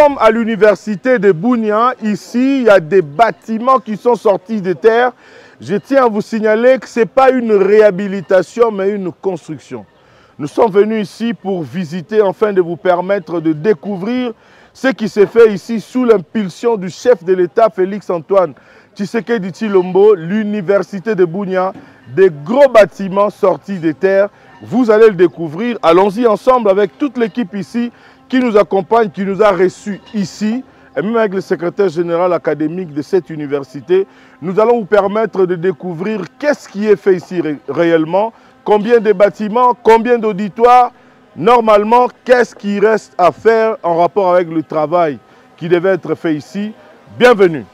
sommes à l'université de Bunia. Ici, il y a des bâtiments qui sont sortis de terre. Je tiens à vous signaler que ce n'est pas une réhabilitation, mais une construction. Nous sommes venus ici pour visiter, afin de vous permettre de découvrir ce qui s'est fait ici sous l'impulsion du chef de l'État, Félix-Antoine Tshisekedi Tshilombo, l'université de Bunia, des gros bâtiments sortis de terre. Vous allez le découvrir. Allons-y ensemble avec toute l'équipe ici qui nous accompagne, qui nous a reçus ici, et même avec le secrétaire général académique de cette université. Nous allons vous permettre de découvrir qu'est-ce qui est fait ici réellement, combien de bâtiments, combien d'auditoires, normalement, qu'est-ce qui reste à faire en rapport avec le travail qui devait être fait ici. Bienvenue.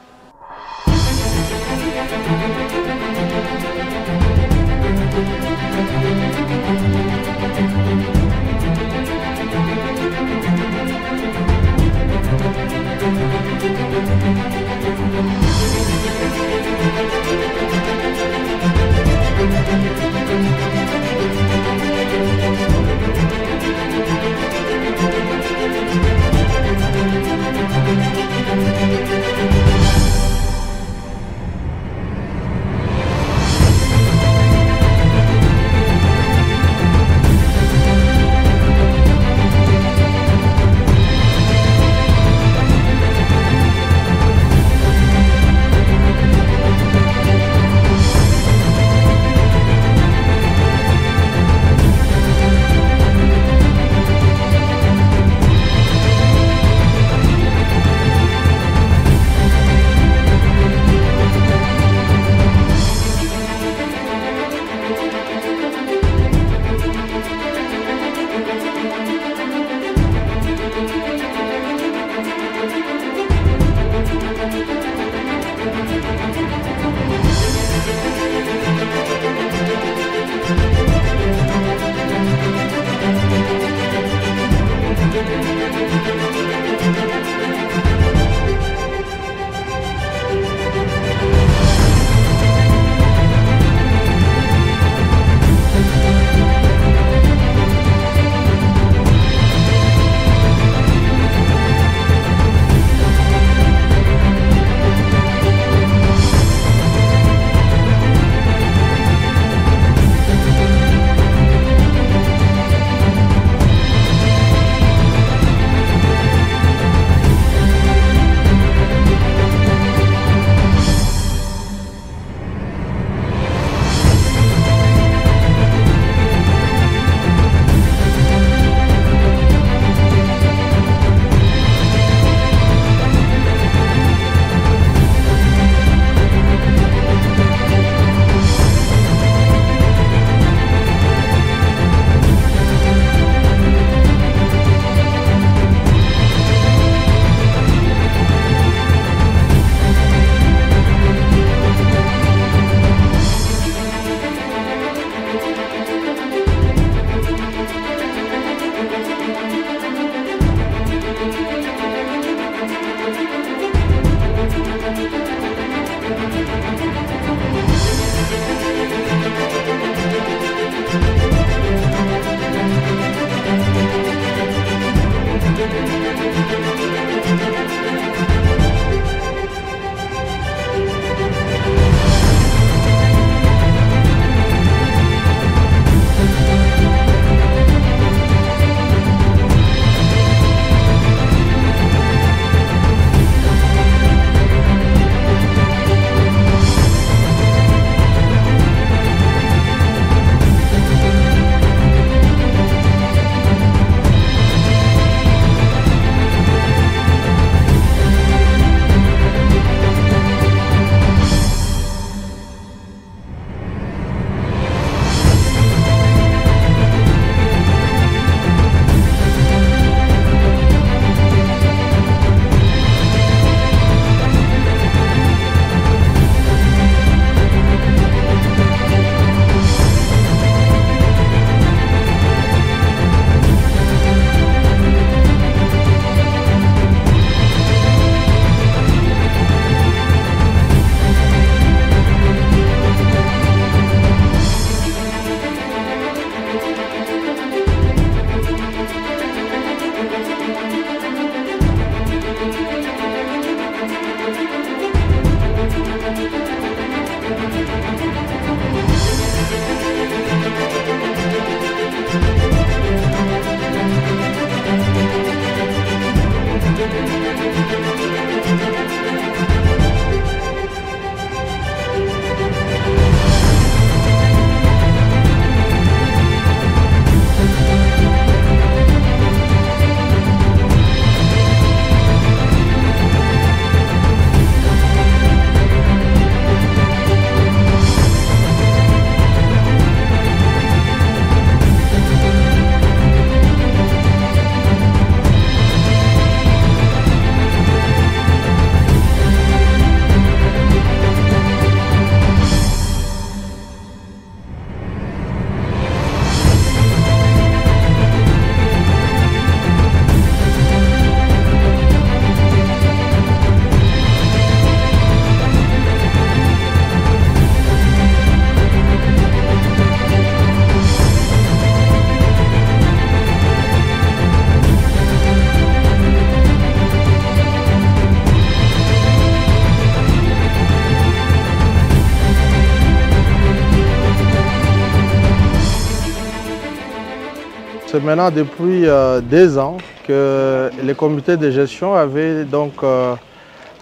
C'est maintenant depuis 2 ans que les comités de gestion avaient donc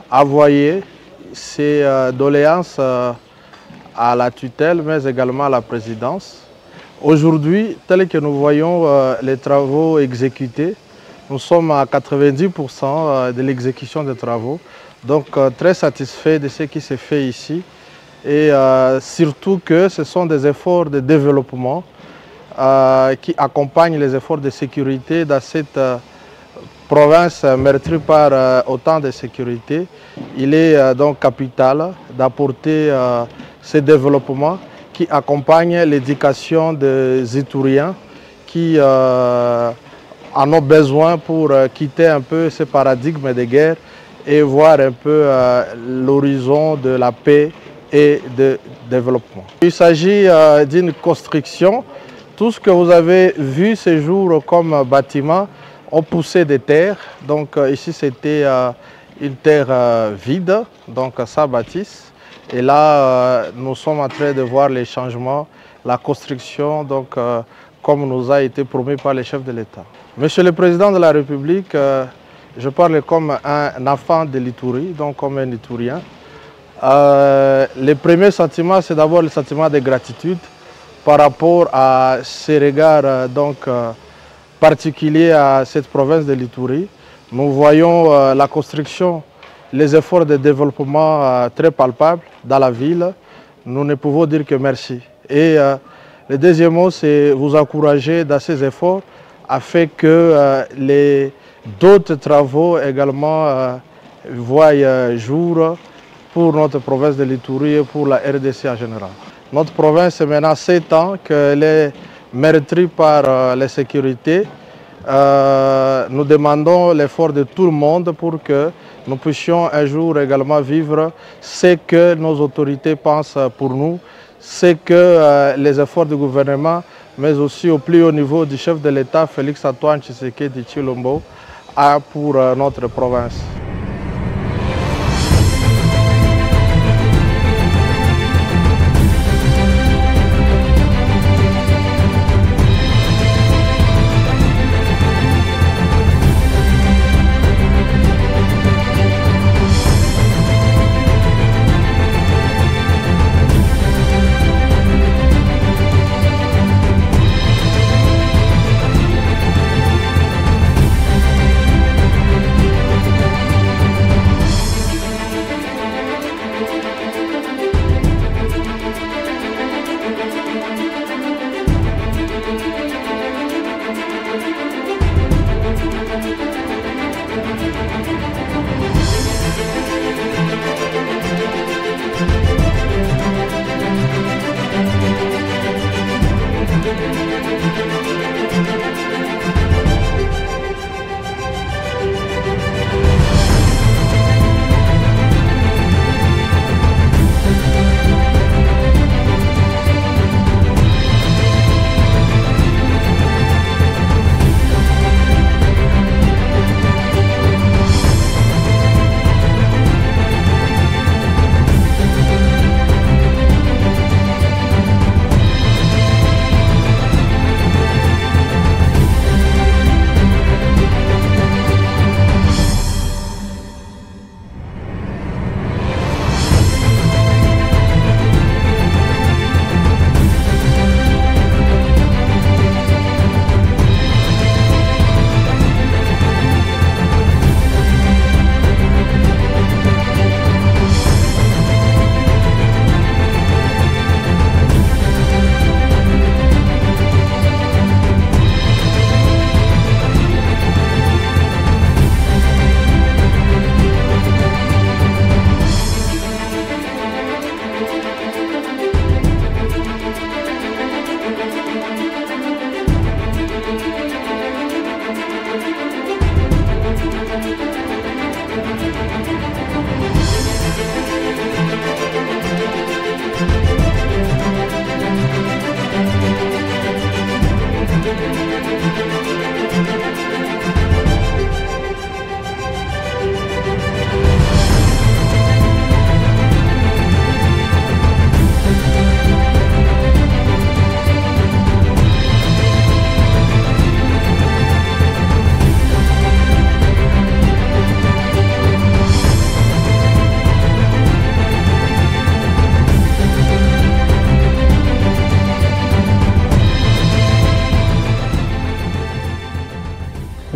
envoyé ces doléances à la tutelle, mais également à la présidence. Aujourd'hui, tel que nous voyons les travaux exécutés, nous sommes à 90% de l'exécution des travaux. Donc très satisfait de ce qui s'est fait ici et surtout que ce sont des efforts de développement qui accompagnent les efforts de sécurité dans cette province meurtrie par autant de sécurité. Il est donc capital d'apporter ces développements qui accompagnent l'éducation des Itouriens qui en ont besoin pour quitter un peu ce paradigme de guerre et voir un peu l'horizon de la paix et de développement. Il s'agit d'une construction. Tout ce que vous avez vu ces jours comme bâtiment ont poussé des terres. Donc ici c'était une terre vide, donc ça bâtisse. Et là nous sommes en train de voir les changements, la construction, donc comme nous a été promis par les chefs de l'État. Monsieur le Président de la République, je parle comme un enfant de l'Itourie, donc comme un Itourien. Le premier sentiment, c'est d'abord le sentiment de gratitude par rapport à ces regards particuliers à cette province de l'Itourie. Nous voyons la construction, les efforts de développement très palpables dans la ville. Nous ne pouvons dire que merci. Et le deuxième mot, c'est vous encourager dans ces efforts afin que d'autres travaux également voient jour pour notre province de l'Itourie et pour la RDC en général. Notre province, c'est maintenant 7 ans qu'elle est meurtrie par la sécurité. Nous demandons l'effort de tout le monde pour que nous puissions un jour également vivre ce que nos autorités pensent pour nous, ce que les efforts du gouvernement, mais aussi au plus haut niveau du chef de l'État, Félix Antoine Tshisekedi Tshilombo, a pour notre province.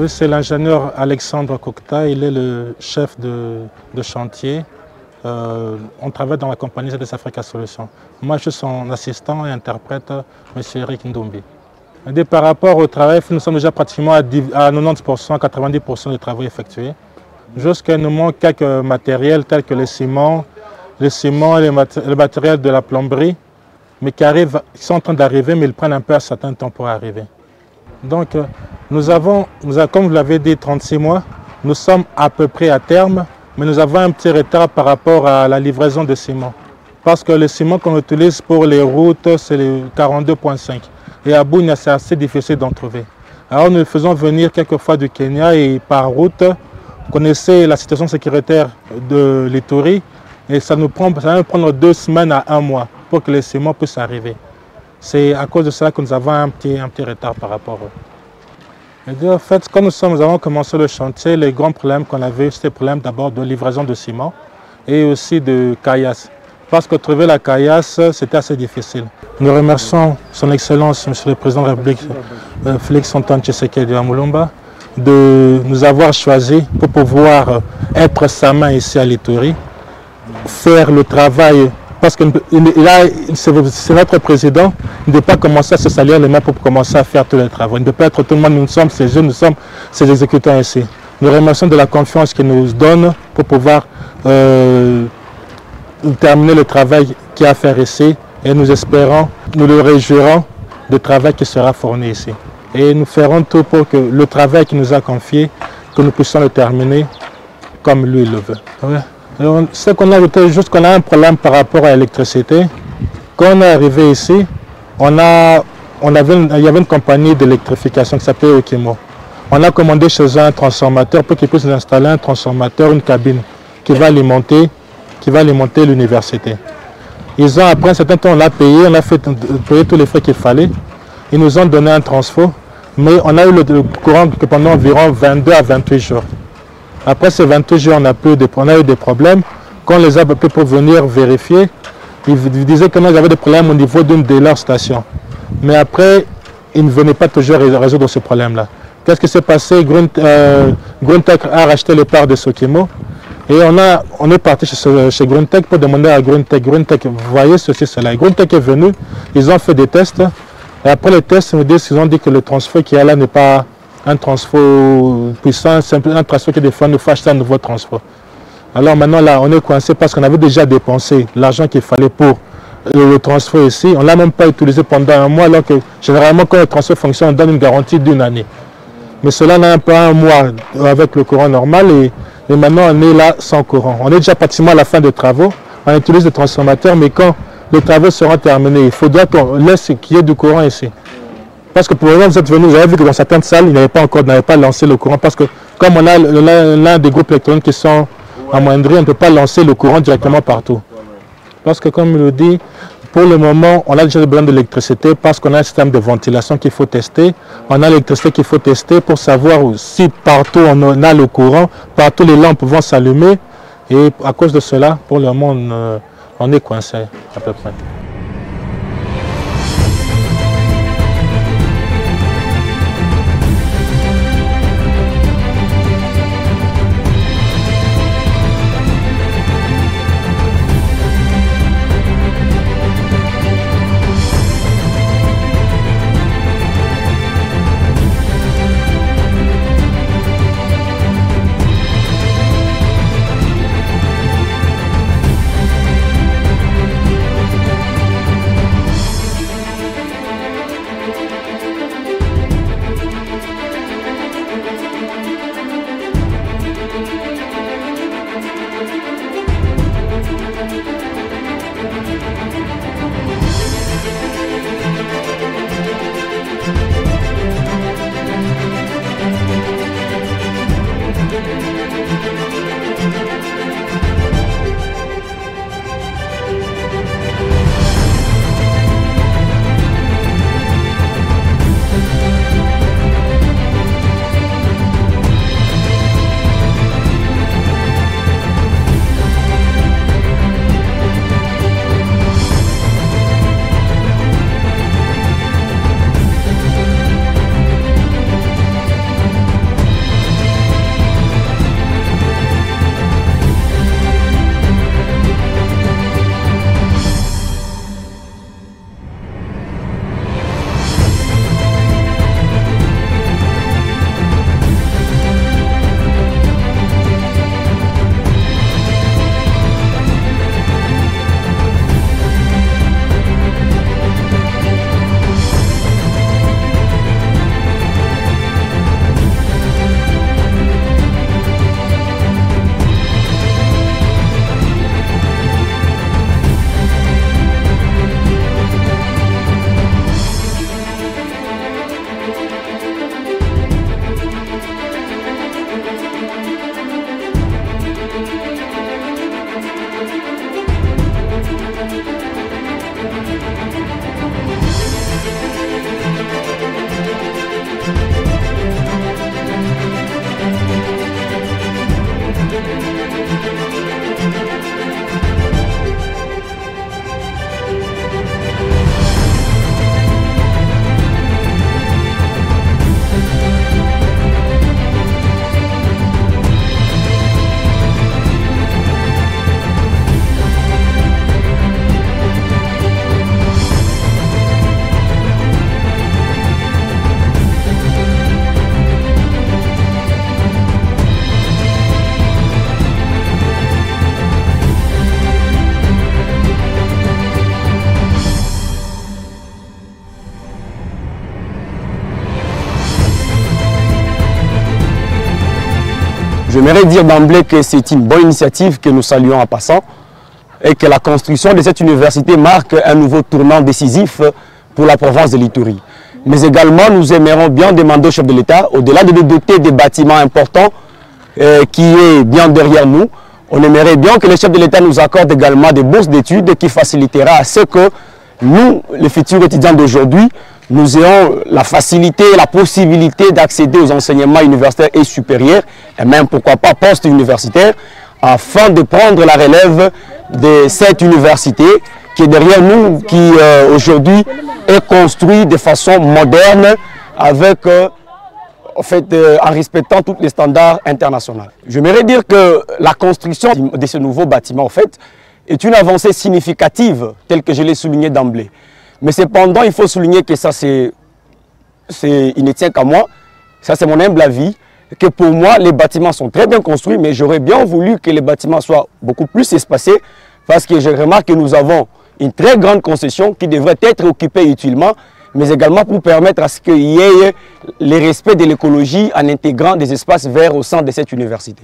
Oui, c'est l'ingénieur Alexandre Cocta, il est le chef de chantier. On travaille dans la compagnie ZS Africa Solutions. Moi, je suis son assistant et interprète, M. Eric Ndombi. Et par rapport au travail, nous sommes déjà pratiquement à 90%, 90% de travaux effectués. Juste qu'il nous manque quelques matériels tels que le ciment et le matériel de la plomberie, mais qui sont en train d'arriver, mais ils prennent un peu un certain temps pour arriver. Donc, nous avons, comme vous l'avez dit, 36 mois. Nous sommes à peu près à terme, mais nous avons un petit retard par rapport à la livraison de ciment. Parce que le ciment qu'on utilise pour les routes, c'est le 42,5. Et à Bunia, c'est assez difficile d'en trouver. Alors nous le faisons venir quelquefois du Kenya et par route, vous connaissez la situation sécuritaire de l'Ituri, et ça va nous prendre 2 semaines à 1 mois pour que le ciment puisse arriver. C'est à cause de cela que nous avons un petit retard par rapport à eux. Et en fait, quand nous avons commencé le chantier, les grands problèmes qu'on avait, c'était le problème d'abord de livraison de ciment et aussi de caillasse. Parce que trouver la caillasse, c'était assez difficile. Nous remercions son Excellence, Monsieur le Président de la République, Félix Antoine Tshisekedi Amulomba, de nous avoir choisis pour pouvoir être sa main ici à l'Ituri, faire le travail. Parce que c'est notre président, il ne peut pas commencer à se salir les mains pour commencer à faire tous les travaux. Il ne peut pas être tout le monde, nous sommes ses jeunes, nous sommes ses exécutants ici. Nous remercions de la confiance qu'il nous donne pour pouvoir terminer le travail qu'il y a à faire ici. Et nous espérons, nous le réjouirons du travail qui sera fourni ici. Et nous ferons tout pour que le travail qu'il nous a confié, que nous puissions le terminer comme lui le veut. Ouais. Ce qu'on a ajouté, juste qu'on a un problème par rapport à l'électricité. Quand on est arrivé ici, il y avait une compagnie d'électrification qui s'appelait Okimo. On a commandé chez eux un transformateur pour qu'ils puissent installer un transformateur, une cabine qui va alimenter l'université. Après un certain temps, on l'a payé, on a fait payer tous les frais qu'il fallait. Ils nous ont donné un transfo, mais on a eu le courant pendant environ 22 à 28 jours. Après ces 28 jours, on a eu des problèmes. Quand on les a appelés pour venir vérifier, ils disaient que nous avions des problèmes au niveau d'une de leurs stations. Mais après, ils ne venaient pas toujours résoudre ce problème-là. Qu'est-ce qui s'est passé? GreenTech a racheté les parts de Sokimo. Et on est parti chez GreenTech pour demander à GreenTech, vous voyez ceci, cela. GreenTech est venu, ils ont fait des tests. Et après les tests, ils ont dit que le transfert qui est là n'est pas un transfert puissant, c'est un transfert qui des fois nous faut acheter un nouveau transfert. Alors maintenant là, on est coincé parce qu'on avait déjà dépensé l'argent qu'il fallait pour le transfert ici. On ne l'a même pas utilisé pendant 1 mois, alors que généralement quand le transfert fonctionne, on donne une garantie d'1 année. Mais cela n'a pas 1 mois avec le courant normal et maintenant on est là sans courant. On est déjà pratiquement à la fin des travaux, on utilise le transformateur, mais quand les travaux seront terminés, il faudra qu'on laisse qu'il y ait du courant ici. Parce que pour le moment, vous êtes venus, vous avez vu que dans certaines salles, ils n'avaient pas lancé le courant. Parce que comme on a l'un des groupes électroniques qui sont amoindris, on ne peut pas lancer le courant directement partout. Parce que comme il le dit, pour le moment, on a déjà besoin d'électricité parce qu'on a un système de ventilation qu'il faut tester. On a l'électricité qu'il faut tester pour savoir si partout on a le courant, partout les lampes vont s'allumer. Et à cause de cela, pour le moment, on est coincé à peu près. J'aimerais dire d'emblée que c'est une bonne initiative que nous saluons en passant et que la construction de cette université marque un nouveau tournant décisif pour la province de l'Ituri. Mais également, nous aimerions bien demander au chef de l'État, au-delà de nous doter des bâtiments importants qui est bien derrière nous, on aimerait bien que le chef de l'État nous accorde également des bourses d'études qui facilitera à ce que nous, les futurs étudiants d'aujourd'hui, nous ayons la facilité et la possibilité d'accéder aux enseignements universitaires et supérieurs, et même pourquoi pas post-universitaires, afin de prendre la relève de cette université qui est derrière nous, qui aujourd'hui est construite de façon moderne, avec, en respectant tous les standards internationaux. J'aimerais dire que la construction de ce nouveau bâtiment, en fait, est une avancée significative, telle que je l'ai souligné d'emblée. Mais cependant, il faut souligner que ça, il ne tient qu'à moi, ça c'est mon humble avis, que pour moi, les bâtiments sont très bien construits, mais j'aurais bien voulu que les bâtiments soient beaucoup plus espacés, parce que je remarque que nous avons une très grande concession qui devrait être occupée utilement, mais également pour permettre à ce qu'il y ait le respect de l'écologie en intégrant des espaces verts au sein de cette université.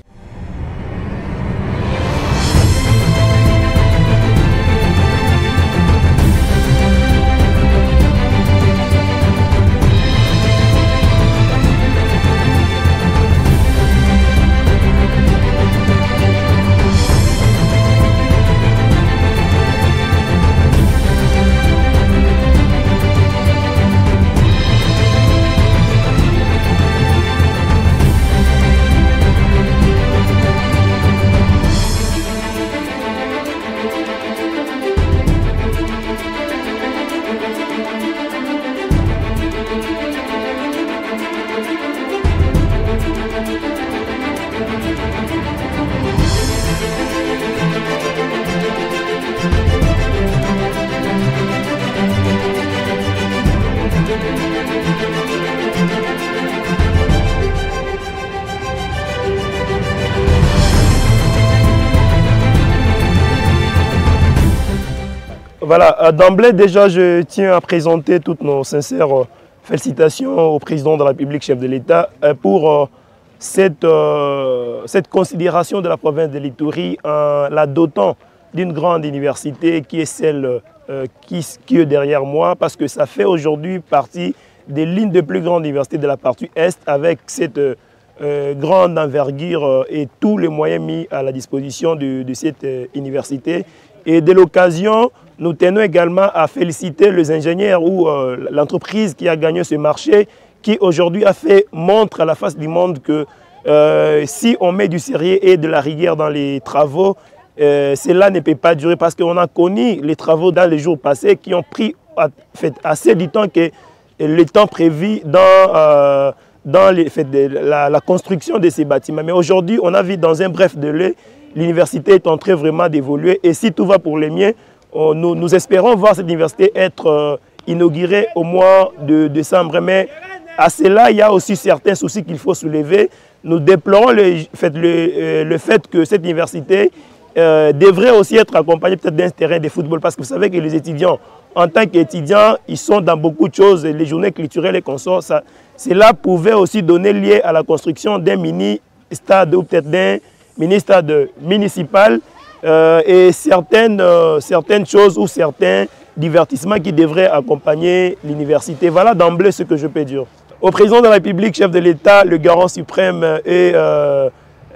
Voilà, d'emblée déjà, je tiens à présenter toutes nos sincères félicitations au président de la République, chef de l'État, pour cette considération de la province de l'Ituri en la dotant d'une grande université qui est celle qui est derrière moi, parce que ça fait aujourd'hui partie des lignes de plus grandes universités de la partie Est, avec cette grande envergure et tous les moyens mis à la disposition de cette université. Et de l'occasion, nous tenons également à féliciter les ingénieurs ou l'entreprise qui a gagné ce marché, qui aujourd'hui a fait montre à la face du monde que si on met du sérieux et de la rigueur dans les travaux, cela ne peut pas durer, parce qu'on a connu les travaux dans les jours passés qui ont pris assez du temps que le temps prévu dans la construction de ces bâtiments. Mais aujourd'hui, on a vu dans un bref délai, l'université est en train vraiment d'évoluer, et si tout va pour le mieux, nous espérons voir cette université être inaugurée au mois de décembre. Mais à cela, il y a aussi certains soucis qu'il faut soulever. Nous déplorons le fait que cette université devrait aussi être accompagnée peut-être d'un terrain de football, parce que vous savez que les étudiants, en tant qu'étudiants, ils sont dans beaucoup de choses, les journées culturelles et consorts. Cela pouvait aussi donner lieu à la construction d'un mini-stade ou peut-être d'un mini-stade municipal et certaines choses ou certains divertissements qui devraient accompagner l'université. Voilà d'emblée ce que je peux dire. Au président de la République, chef de l'État, le garant suprême et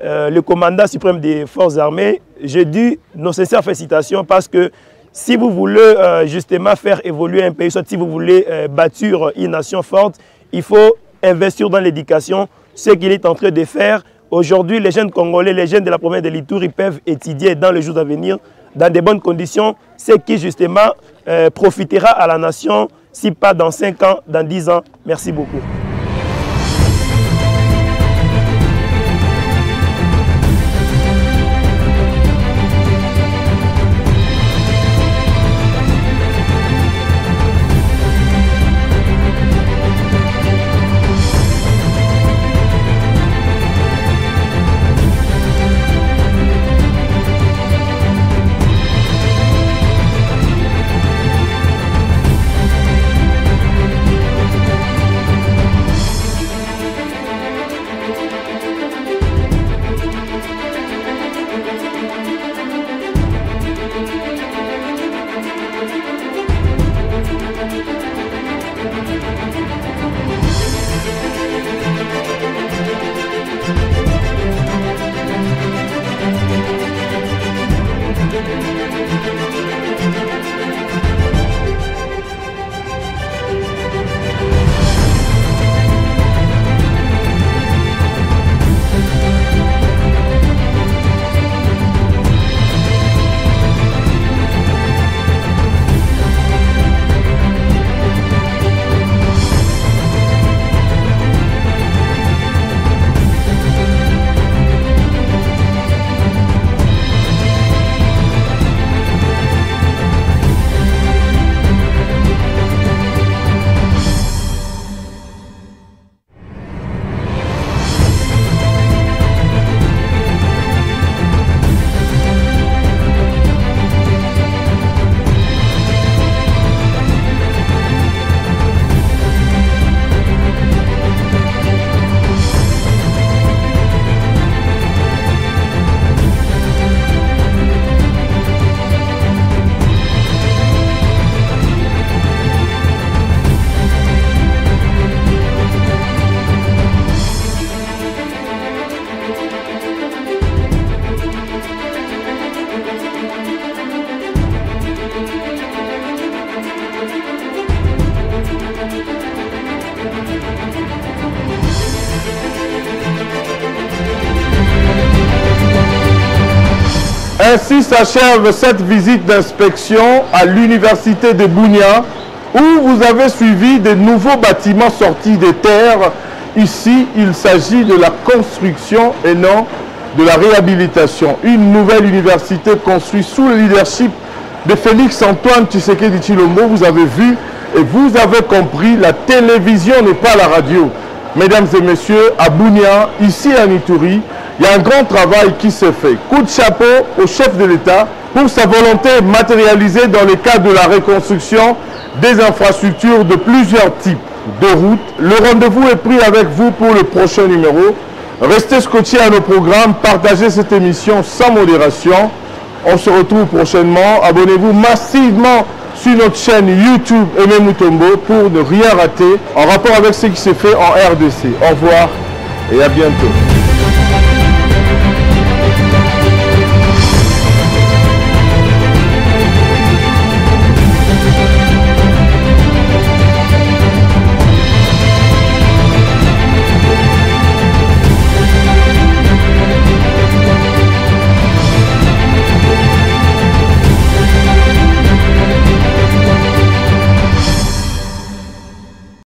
le commandant suprême des forces armées, je dis nos sincères félicitations, parce que si vous voulez justement faire évoluer un pays, soit si vous voulez bâtir une nation forte, il faut investir dans l'éducation, ce qu'il est en train de faire. Aujourd'hui, les jeunes Congolais, les jeunes de la province de l'Ituri peuvent étudier dans les jours à venir dans de bonnes conditions, ce qui justement profitera à la nation, si pas dans 5 ans, dans 10 ans. Merci beaucoup. Ainsi s'achève cette visite d'inspection à l'université de Bunia, où vous avez suivi des nouveaux bâtiments sortis des terres. Ici, il s'agit de la construction et non de la réhabilitation. Une nouvelle université construite sous le leadership de Félix-Antoine Tshisekedi Tshilombo. Vous avez vu et vous avez compris, la télévision n'est pas la radio. Mesdames et messieurs, à Bunia, ici à Ituri, il y a un grand travail qui se fait. Coup de chapeau au chef de l'État pour sa volonté matérialisée dans le cadre de la reconstruction des infrastructures de plusieurs types de routes. Le rendez-vous est pris avec vous pour le prochain numéro. Restez scotchés à nos programmes, partagez cette émission sans modération. On se retrouve prochainement. Abonnez-vous massivement sur notre chaîne YouTube Aimé Mutombo pour ne rien rater en rapport avec ce qui se fait en RDC. Au revoir et à bientôt.